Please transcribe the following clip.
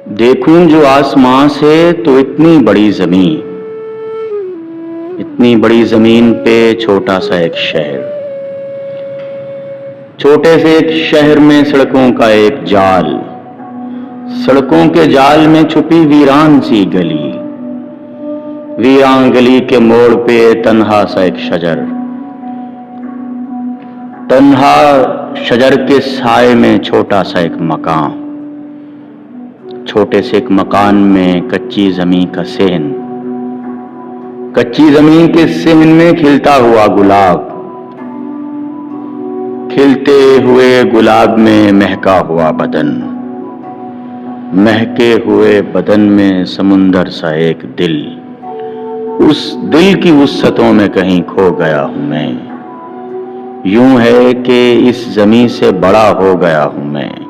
देखूं जो आसमां से तो इतनी बड़ी जमीन पे छोटा सा एक शहर, छोटे से एक शहर में सड़कों का एक जाल, सड़कों के जाल में छुपी वीरान सी गली, वीरान गली के मोड़ पे तन्हा सा एक शजर, तन्हा शजर के साए में छोटा सा एक मकान, छोटे से एक मकान में कच्ची जमीन का सेहन, कच्ची जमीन के सेहन में खिलता हुआ गुलाब, खिलते हुए गुलाब में महका हुआ बदन, महके हुए बदन में समुंदर सा एक दिल, उस दिल की वुस्सतों में कहीं खो गया हूं मैं। यूं है कि इस जमीन से बड़ा हो गया हूं मैं।